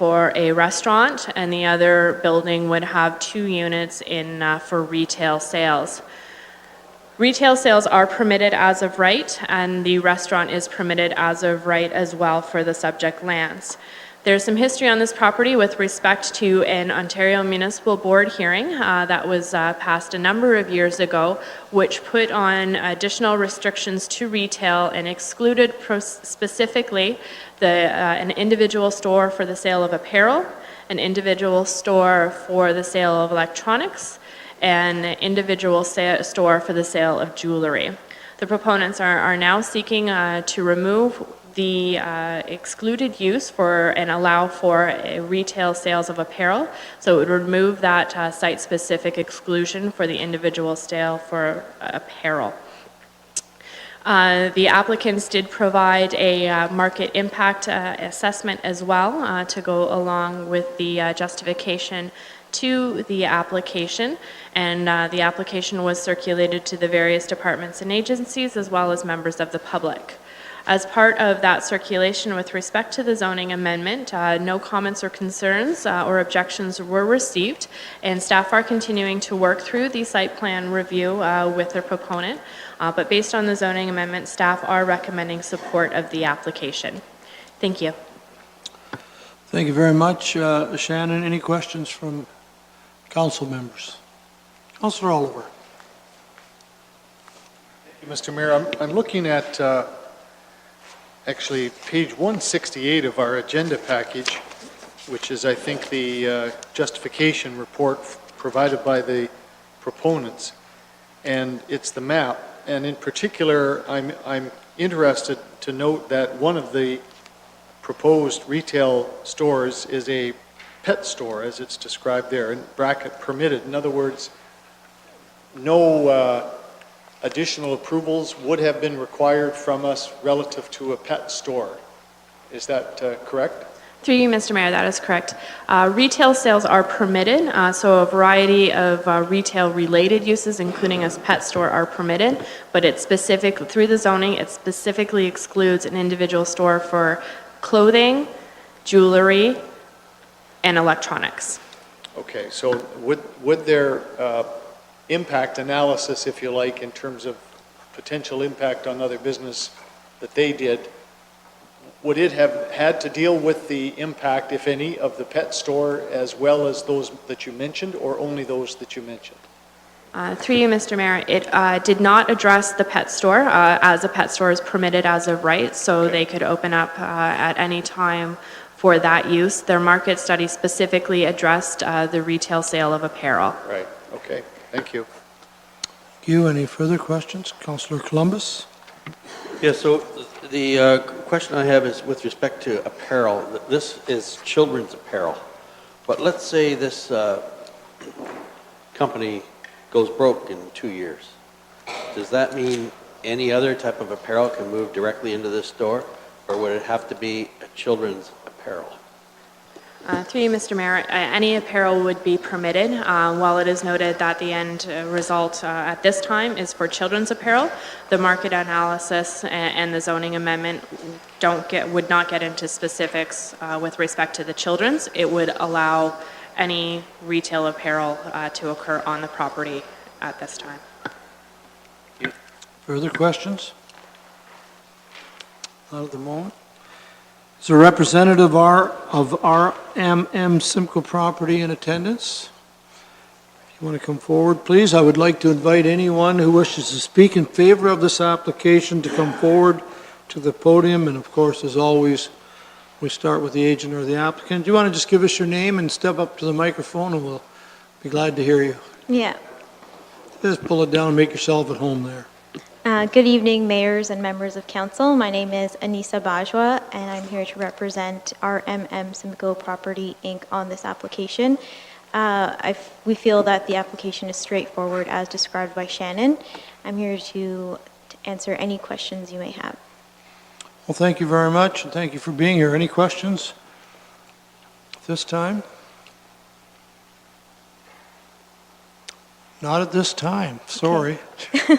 for a restaurant, and the other building would have 2 units in for retail sales. Retail sales are permitted as of right, and the restaurant is permitted as of right as well for the subject lands. There's some history on this property with respect to an Ontario Municipal Board hearing that was passed a number of years ago, which put on additional restrictions to retail and excluded specifically an individual store for the sale of apparel, an individual store for the sale of electronics, and an individual store for the sale of jewelry. The proponents are now seeking to remove the excluded use for and allow for retail sales of apparel. So it would remove that site-specific exclusion for the individual sale for apparel. The applicants did provide a market impact assessment as well to go along with the justification to the application, and the application was circulated to the various departments and agencies as well as members of the public. As part of that circulation with respect to the zoning amendment, no comments or concerns or objections were received, and staff are continuing to work through the site plan review with their proponent, but based on the zoning amendment, staff are recommending support of the application. Thank you. Thank you very much, Shannon. Any questions from council members? Councillor Oliver. Thank you, Mr. Mayor. I'm looking at actually page 168 of our agenda package, which is, I think, the justification report provided by the proponents, and it's the map. And in particular, I'm interested to note that one of the proposed retail stores is a pet store, as it's described there, in bracket permitted. In other words, no additional approvals would have been required from us relative to a pet store. Is that correct? Through you, Mr. Mayor, that is correct. Retail sales are permitted, so a variety of retail-related uses, including a pet store, are permitted, but it's specific, through the zoning, it specifically excludes an individual store for clothing, jewelry, and electronics. Okay, so would there impact analysis, if you like, in terms of potential impact on other business that they did, would it have had to deal with the impact, if any, of the pet store as well as those that you mentioned, or only those that you mentioned? Through you, Mr. Mayor, it did not address the pet store, as a pet store is permitted as of right, so okay, they could open up at any time for that use. Their market study specifically addressed the retail sale of apparel. Right, okay, thank you. Thank you. Any further questions? Councillor Columbus? Yeah, so the question I have is with respect to apparel. This is children's apparel, but let's say this company goes broke in 2 years. Does that mean any other type of apparel can move directly into this store, or would it have to be a children's apparel? Through you, Mr. Mayor, any apparel would be permitted. While it is noted that the end result at this time is for children's apparel, the market analysis and the zoning amendment would not get into specifics with respect to the children's. It would allow any retail apparel to occur on the property at this time. Further questions? Not at the moment. Is there a representative of RMM Simcoe Property in attendance? If you want to come forward, please. I would like to invite anyone who wishes to speak in favor of this application to come forward to the podium. And of course, as always, we start with the agent or the applicant. Do you want to just give us your name and step up to the microphone, and we'll be glad to hear you. Yeah. Just pull it down and make yourself at home there. Good evening, mayors and members of council. My name is Anissa Bajwa, and I'm here to represent RMM Simcoe Property Inc. on this application. We feel that the application is straightforward as described by Shannon. I'm here to answer any questions you may have. Well, thank you very much, and thank you for being here. Any questions at this time? Not at this time, sorry. Okay.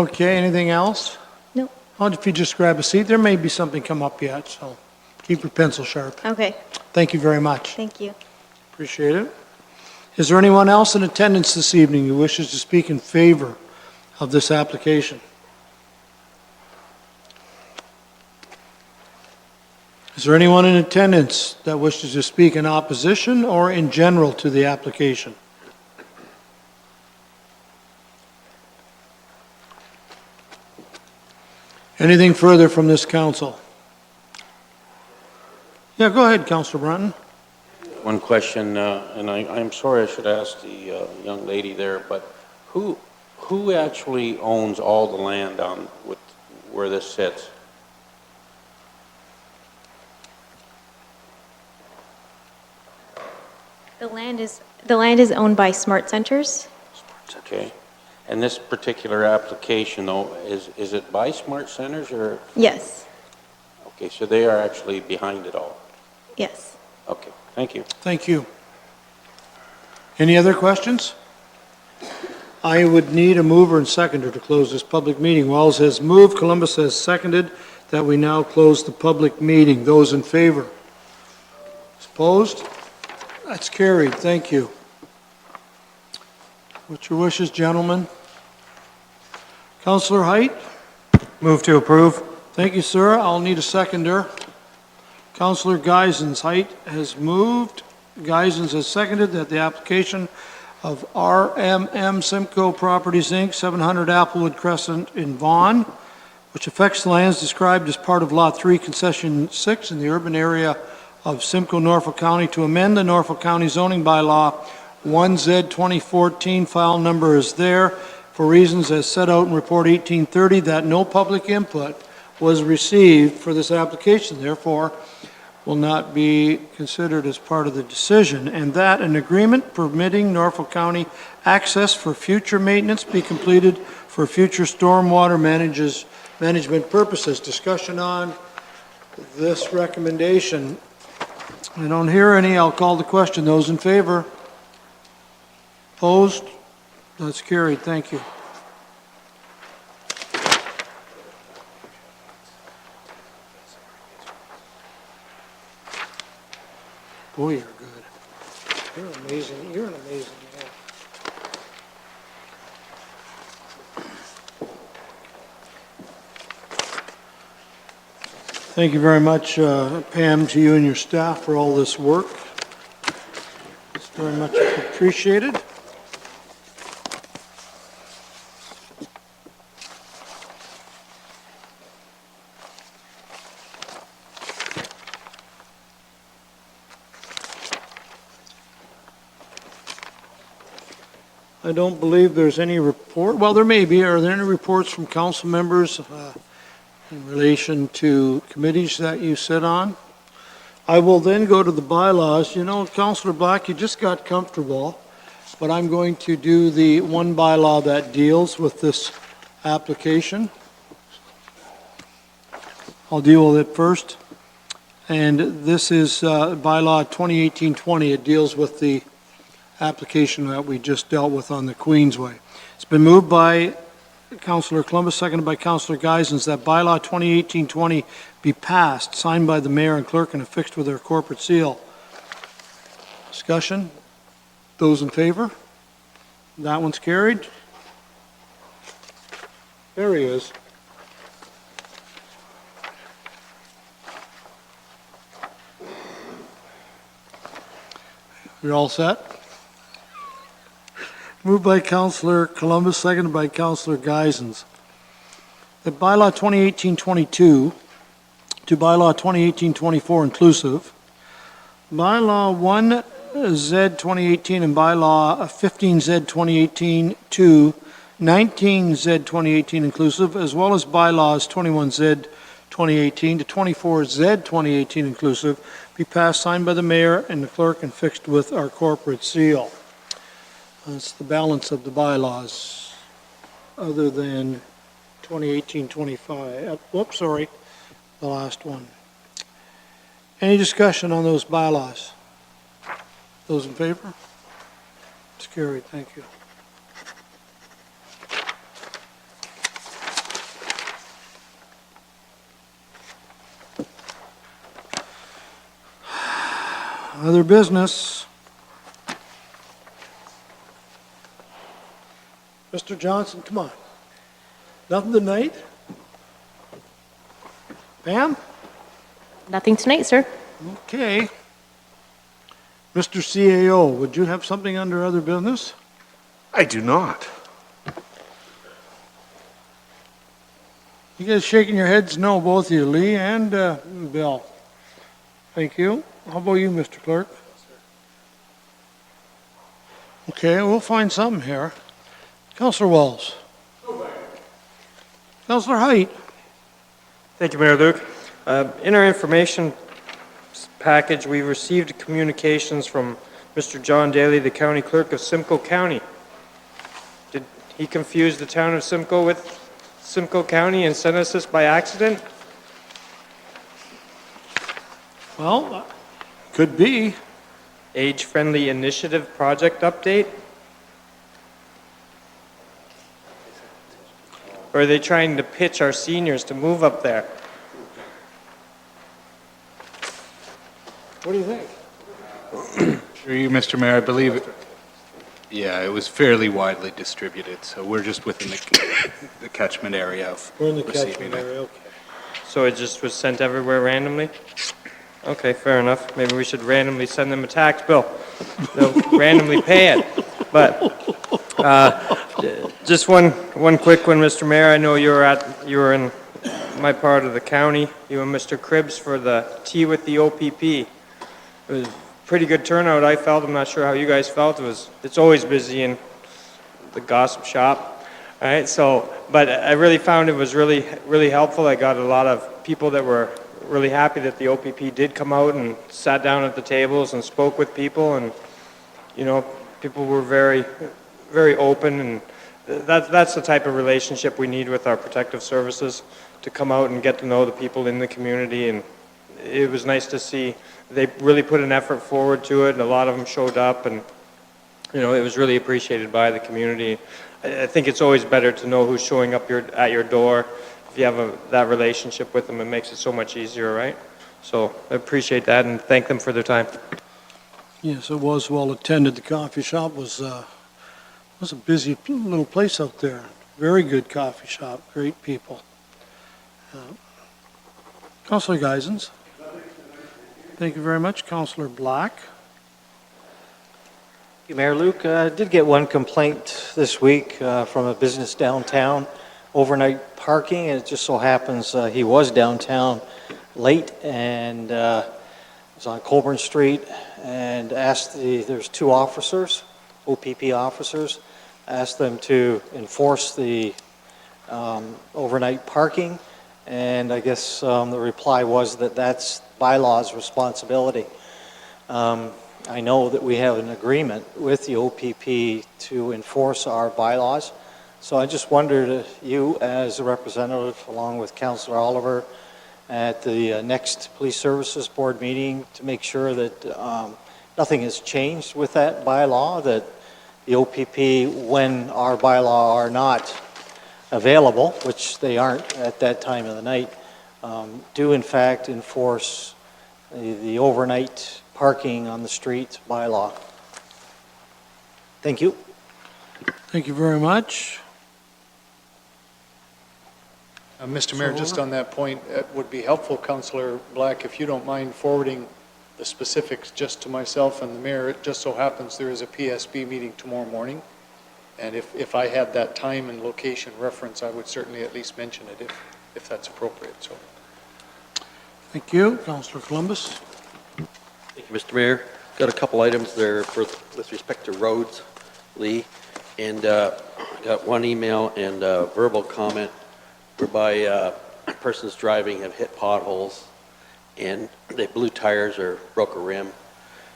Okay, anything else? No. Well, if you just grab a seat, there may be something come up yet, so Keep your pencil sharp. Okay, Thank you very much. thank you. Appreciate it. Is there anyone else in attendance this evening who wishes to speak in favor of this application? Is there anyone in attendance that wishes to speak in opposition or in general to the application? Anything further from this council? Yeah, go ahead, Councilor Brunton. One question, and I'm sorry I should ask the young lady there, but who actually owns all the land on where this sits? The land is owned by Smart Centers. Okay. And this particular application, though, is it by Smart Centers or? Yes, Okay, so they are actually behind it all. yes. Okay, thank you. Thank you. Any other questions? I would need a mover and seconder to close this public meeting. Wells has moved, Columbus has seconded, that we now close the public meeting. Those in favor? Opposed? That's carried. Thank you. What's your wishes, gentlemen? Councillor Height? Move to approve. Thank you, sir. I'll need a seconder. Councillor Geisens. Height has moved. Geisens has seconded that the application of RMM Simcoe Properties, Inc., 700 Applewood Crescent in Vaughan, which affects the lands described as part of Lot 3, Concession 6 in the urban area of Simcoe, Norfolk County, to amend the Norfolk County zoning bylaw 1Z 2014, file number is there, for reasons as set out in Report 1830, that no public input was received for this application, therefore will not be considered as part of the decision, and that an agreement permitting Norfolk County access for future maintenance be completed for future stormwater management purposes. Discussion on this recommendation. I don't hear any. I'll call the question. Those in favor? Opposed? That's carried. Thank you. Boy, you're good. You're amazing. You're an amazing man. Thank you very much, Pam, to you and your staff for all this work. It's very much appreciated. I don't believe there's any report. Well, there may be. Are there any reports from council members in relation to committees that you sit on? I will then go to the bylaws. You know, Councillor Black, you just got comfortable, but I'm going to do the one bylaw that deals with this application. I'll deal with it first. And this is bylaw 2018-20. It deals with the application that we just dealt with on the Queensway. It's been moved by Councillor Columbus, seconded by Councillor Geisens, that bylaw 2018-20 be passed, signed by the mayor and clerk, and affixed with their corporate seal. Discussion? Those in favor? That one's carried. There he is. You're all set? Moved by Councillor Columbus, seconded by Councillor Geisens. That bylaw 2018-22 to bylaw 2018-24 inclusive, bylaw 1Z 2018 and bylaw 15Z 2018 to 19Z 2018 inclusive, as well as bylaws 21Z 2018 to 24Z 2018 inclusive, be passed, signed by the mayor and the clerk, and fixed with our corporate seal. That's the balance of the bylaws, other than 2018-25. Whoops, sorry, the last one. Any discussion on those bylaws? Those in favor? It's carried. Thank you. Other business? Mr. Johnson, come on. Nothing tonight? Pam? Nothing tonight, sir. Okay. Mr. CAO, would you have something under other business? I do not. You guys shaking your heads no, both of you, Lee and Bill. Thank you. How about you, Mr. Clerk? Okay, we'll find something here. Councillor Walls. Councillor Height. Thank you, Mayor Luke. In our information package, we received communications from Mr. John Daly, the County Clerk of Simcoe County. Did he confuse the town of Simcoe with Simcoe County and sent us this by accident? Well, could be. Age-friendly initiative project update? Or are they trying to pitch our seniors to move up there? What do you think? Through you, Mr. Mayor, I believe, it was fairly widely distributed, so we're just within the catchment area of We're in the receiving catchment it. area, okay. So it just was sent everywhere randomly? Okay, fair enough. Maybe we should randomly send them a tax bill. They'll randomly pay it. But just one quick one, Mr. Mayor. I know you were in my part of the county, you and Mr. Cribbs, for the Tea with the OPP. It was a pretty good turnout, I felt. I'm not sure how you guys felt. It's always busy in the gossip shop. All right, but I really found it was really, really helpful. I got a lot of people that were really happy that the OPP did come out and sat down at the tables and spoke with people, and people were very, very open, and that's the type of relationship we need with our protective services, to come out and get to know the people in the community. And it was nice to see they really put an effort forward to it, and a lot of them showed up, and it was really appreciated by the community. I think it's always better to know who's showing up at your door. If you have that relationship with them, it makes it so much easier, right? So I appreciate that and thank them for their time. Yes, it was well attended. The coffee shop was a busy little place out there. Very good coffee shop, great people. Councillor Geisens. Thank you very much. Councillor Black. Thank you, Mayor Luke. I did get one complaint this week from a business downtown, overnight parking, and it just so happens he was downtown late and was on Colburn Street, and there's two officers, OPP officers, asked them to enforce the overnight parking, and I guess the reply was that that's bylaw's responsibility. I know that we have an agreement with the OPP to enforce our bylaws, so I just wondered if you, as a representative, along with Councillor Oliver, at the next Police Services Board meeting, to make sure that nothing has changed with that bylaw, that the OPP, when our bylaw are not available, which they aren't at that time of the night, do in fact enforce the overnight parking on the street bylaw. Thank you. Thank you very much. Mr. Mayor, just on that point, it would be helpful, Councillor Black, if you don't mind forwarding the specifics just to myself and the mayor. It just so happens there is a PSB meeting tomorrow morning, and if I had that time and location reference, I would certainly at least mention it if that's appropriate. So, Thank you. Councillor Columbus. Thank you, Mr. Mayor. Got a couple items there with respect to roads, Lee, and got one email and a verbal comment whereby persons driving have hit potholes and they blew tires or broke a rim.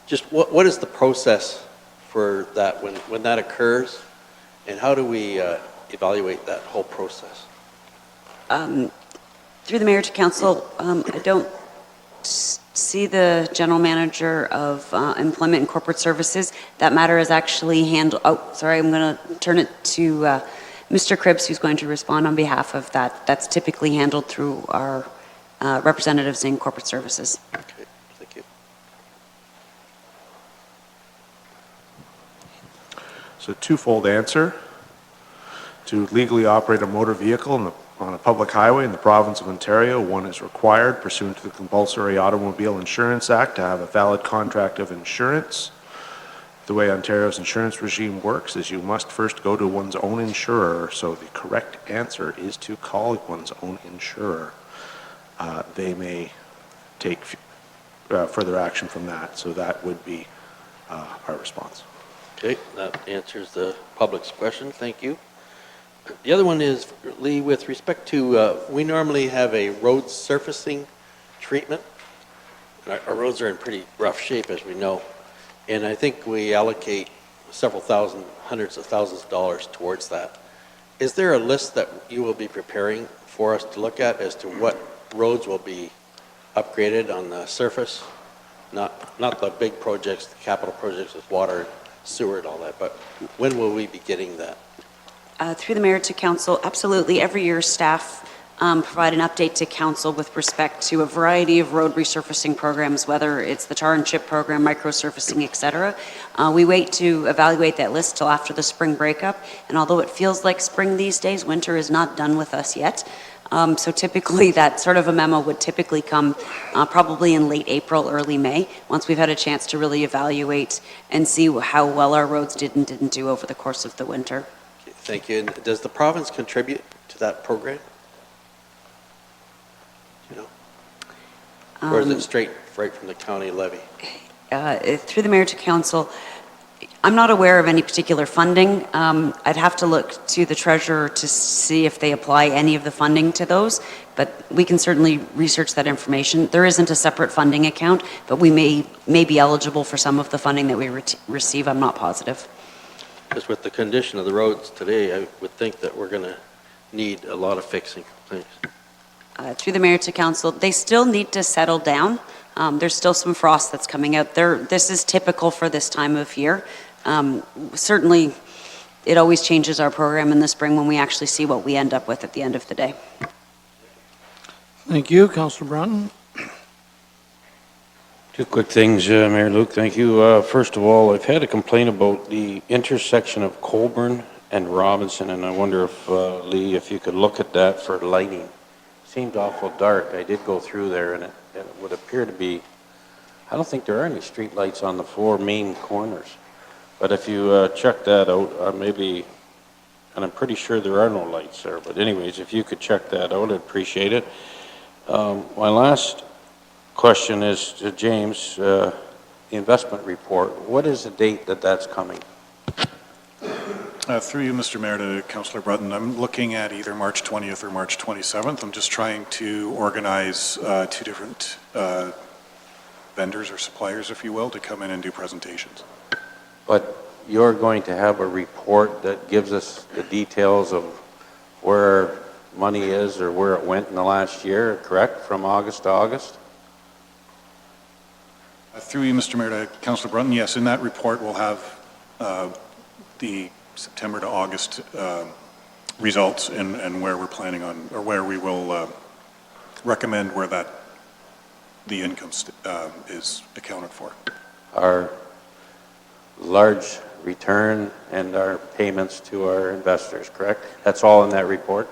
Just what is the process for that when that occurs, and how do we evaluate that whole process? Through the mayor to council, I don't see the general manager of employment and corporate services. That matter is actually handled. Oh, sorry, I'm going to turn it to Mr. Cribbs, who's going to respond on behalf of that. That's typically handled through our representatives in corporate services. Okay, thank you. So twofold answer. To legally operate a motor vehicle on a public highway in the province of Ontario, one is required pursuant to the Compulsory Automobile Insurance Act to have a valid contract of insurance. The way Ontario's insurance regime works is you must first go to one's own insurer, so the correct answer is to call one's own insurer. They may take further action from that, so that would be our response. Okay, that answers the public's question. Thank you. The other one is, Lee, with respect to, we normally have a road surfacing treatment. Our roads are in pretty rough shape, as we know. And I think we allocate several thousand, hundreds of thousands of dollars towards that. Is there a list that you will be preparing for us to look at as to what roads will be upgraded on the surface? Not the big projects, the capital projects with water, sewer and all that, but when will we be getting that? Through the mayor to council, absolutely. Every year, staff provide an update to council with respect to a variety of road resurfacing programs, whether it's the tar and chip program, microsurfacing, et cetera. We wait to evaluate that list till after the spring breakup, and although it feels like spring these days, winter is not done with us yet. So typically, that sort of a memo would typically come probably in late April, early May, once we've had a chance to really evaluate and see how well our roads did and didn't do over the course of the winter. Thank you. And does the province contribute to that program? You know? Or is it straight right from the county levy? Through the mayor to council, I'm not aware of any particular funding. I'd have to look to the treasurer to see if they apply any of the funding to those, but we can certainly research that information. There isn't a separate funding account, but we may be eligible for some of the funding that we receive. I'm not positive. Because with the condition of the roads today, I would think that we're going to need a lot of fixing. Thanks. Through the mayor to council, they still need to settle down. There's still some frost that's coming out there. This is typical for this time of year. Certainly, it always changes our program in the spring when we actually see what we end up with at the end of the day. Thank you. Councillor Broughton. Two quick things, Mayor Luke, thank you. First of all, I've had a complaint about the intersection of Colborne and Robinson, and I wonder if, Lee, if you could look at that for lighting. Seemed awful dark. I did go through there, and it would appear to be, I don't think there are any street lights on the four main corners. But if you check that out, maybe, and I'm pretty sure there are no lights there, but anyways, if you could check that out, I'd appreciate it. My last question is to James, the investment report. What is the date that that's coming? Through you, Mr. Mayor, to Councillor Brutton, I'm looking at either March 20th or March 27th. I'm just trying to organize two different vendors or suppliers, if you will, to come in and do presentations. But you're going to have a report that gives us the details of where money is or where it went in the last year, correct, from August to August? Through you, Mr. Mayor, to Councillor Brunton, yes, in that report we'll have the September to August results and where we're planning on, or where we will recommend where that the income is accounted for. Our large return and our payments to our investors, correct? That's all in that report?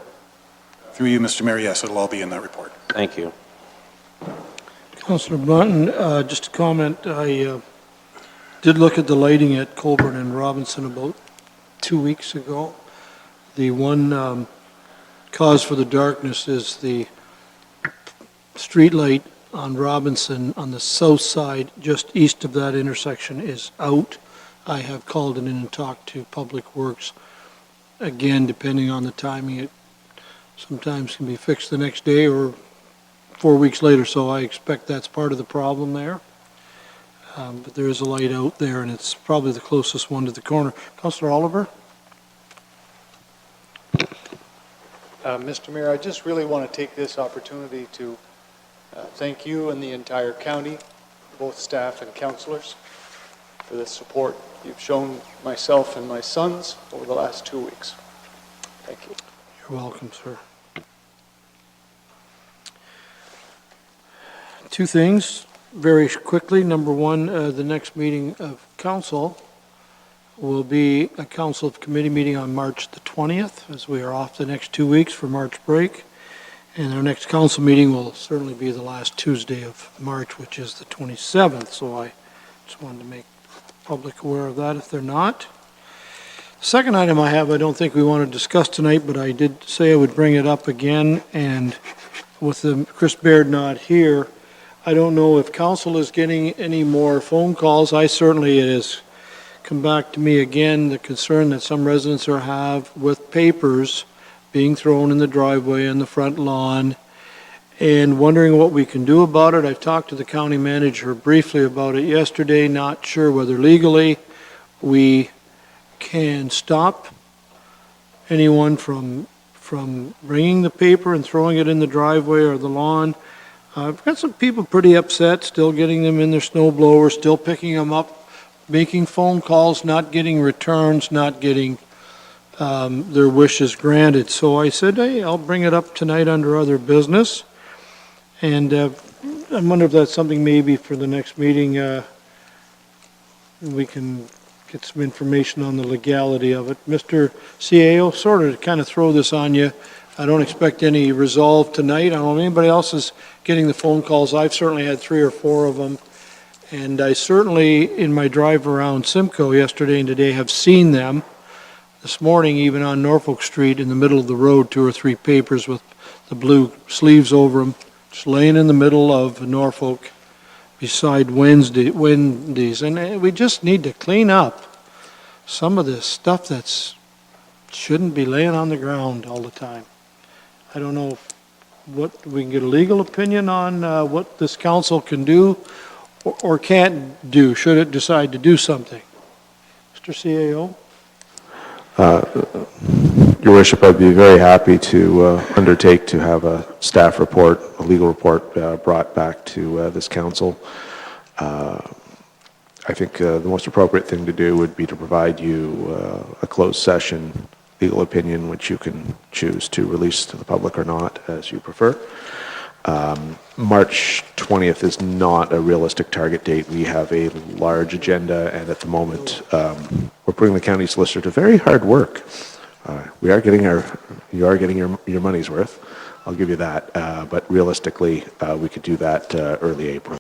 Through you, Mr. Mayor, yes, it'll all be in that report. Thank you. Councillor Broughton, just a comment. I did look at the lighting at Colborne and Robinson about 2 weeks ago. The one cause for the darkness is the street light on Robinson on the south side, just east of that intersection, is out. I have called in and talked to Public Works. Again, depending on the timing, it sometimes can be fixed the next day or 4 weeks later, so I expect that's part of the problem there. But there is a light out there, and it's probably the closest one to the corner. Councillor Oliver? Mr. Mayor, I just really want to take this opportunity to thank you and the entire county, both staff and councillors, for the support you've shown myself and my sons over the last 2 weeks. Thank you. You're welcome, sir. Two things very quickly. Number one, the next meeting of council will be a council of committee meeting on March the 20th, as we are off the next 2 weeks for March break. And our next council meeting will certainly be the last Tuesday of March, which is the 27th. So I just wanted to make the public aware of that if they're not. The second item I have, I don't think we want to discuss tonight, but I did say I would bring it up again. And with Chris Baird not here, I don't know if council is getting any more phone calls. I certainly, it has come back to me again, the concern that some residents have with papers being thrown in the driveway and the front lawn, and wondering what we can do about it. I've talked to the county manager briefly about it yesterday, not sure whether legally we can stop anyone from bringing the paper and throwing it in the driveway or the lawn. I've got some people pretty upset, still getting them in their snow blower, still picking them up, making phone calls, not getting returns, not getting their wishes granted. So I said, hey, I'll bring it up tonight under other business. And I wonder if that's something maybe for the next meeting, we can get some information on the legality of it. Mr. CAO, sort of to kind of throw this on you, I don't expect any resolve tonight. I don't know if anybody else is getting the phone calls. I've certainly had 3 or 4 of them. And I certainly, in my drive around Simcoe yesterday and today, have seen them. This morning, even on Norfolk Street, in the middle of the road, 2 or 3 papers with the blue sleeves over them, just laying in the middle of Norfolk beside Wendy's. And we just need to clean up some of this stuff that shouldn't be laying on the ground all the time. I don't know what we can get a legal opinion on what this council can do or can't do, should it decide to do something. Mr. CAO? Your Worship, I'd be very happy to undertake to have a staff report, a legal report brought back to this council. I think the most appropriate thing to do would be to provide you a closed session legal opinion, which you can choose to release to the public or not, as you prefer. March 20th is not a realistic target date. We have a large agenda, and at the moment, we're putting the county solicitor to very hard work. You are getting your money's worth. I'll give you that. But realistically, we could do that early April.